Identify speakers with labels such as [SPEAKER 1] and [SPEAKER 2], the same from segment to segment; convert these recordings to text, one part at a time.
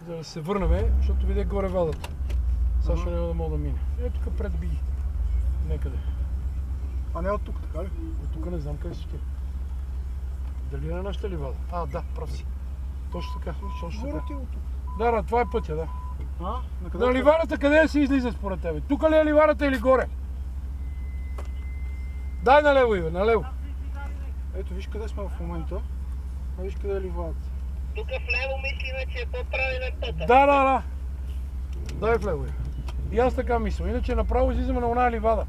[SPEAKER 1] За да се върнем, защото видя горе вадата. Сашо няма да мога да мине. Тук пред би. Некъде.
[SPEAKER 2] А не от тук, така ли?
[SPEAKER 1] От тук не знам къде си отива. Дали е на нашата ливада? Да, прав си. Точно така. Да, това е пътя, да. На ливадата къде се излиза според тебе? Тук ли е ливадата или горе? Дай налево, Иве, налево.
[SPEAKER 2] Ето, виж къде сме в момента. Виж къде е ливадата.
[SPEAKER 3] Тук вляво мислиме, че е по-правилен пътя.
[SPEAKER 1] Да. Дай вляво, Иве. И аз така мисля. Иначе направо излизаме на оная ливада.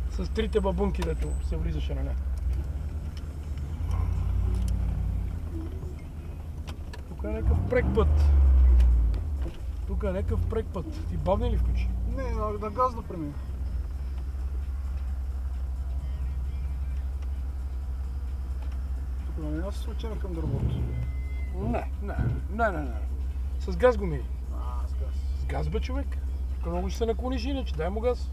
[SPEAKER 1] С трите бабунки, дето се влизаше на нея. Тук е някакъв прек път. Ти бавни ли включи?
[SPEAKER 2] Не, на газ да премина. Тук не се случайно към дървото.
[SPEAKER 1] Не. С газ го мини.
[SPEAKER 2] С газ.
[SPEAKER 1] С газ бе, човек. Тук много ще се наклониш иначе, дай му газ.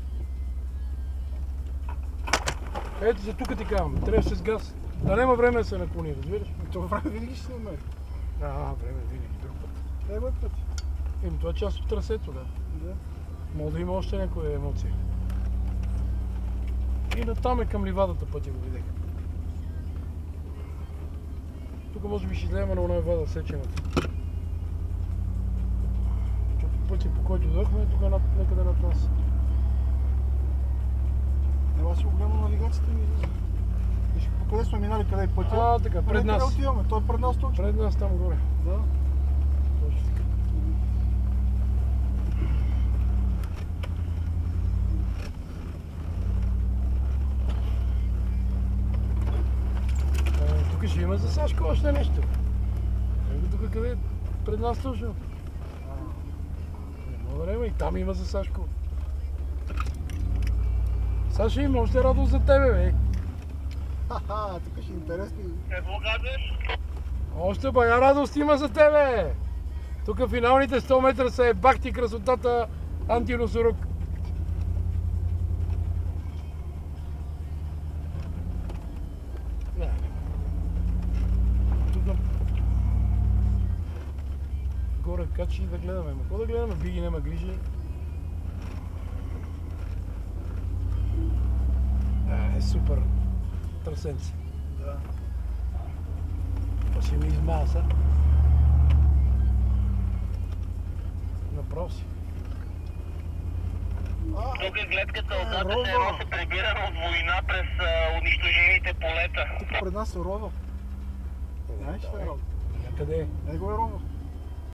[SPEAKER 1] Ето за тук ти казвам, трябва с газ. Да няма време да се наклони, разбираш?
[SPEAKER 2] Това време винаги ще се намери.
[SPEAKER 1] Време винаги, друг път.
[SPEAKER 2] Е път.
[SPEAKER 1] Това е част от трасето, да. Мога да има още някоя емоция. И натам е към ливадата пътя го видех. Тук може би ще излеем на оная вада, сечената. Защото пътя, по който дойдохме, тук е някъде над нас.
[SPEAKER 2] Ела си го гледам на навигацията ми излиза. Виж къде сме минали, къде е пътя.
[SPEAKER 1] Така, пред нас.
[SPEAKER 2] Къде отиваме? Той е пред нас точно.
[SPEAKER 1] Пред нас там горе.
[SPEAKER 2] Да.
[SPEAKER 1] Точно така. Тук ще има за Сашко още нещо. Тук къде е пред нас точно. Не мога да няма и там има за Сашко. Сашо, има още радост за тебе, бе.
[SPEAKER 2] Тук ще е интересно.
[SPEAKER 3] Какво казваш?
[SPEAKER 1] Още бая радост има за тебе. Тук финалните 100 метра са бахти красотата антиносорог. Тук горе качи да гледаме. Какво да гледаме? Биги няма грижи. Супер трасенци.
[SPEAKER 2] Да.
[SPEAKER 1] Това си ми измаса. Направо си.
[SPEAKER 3] Тук е гледката отзад, едно се прибира от война през унищожените полета.
[SPEAKER 2] Тук пред нас е рова. Знаеш ли рова?
[SPEAKER 1] Къде е?
[SPEAKER 2] Него е рова.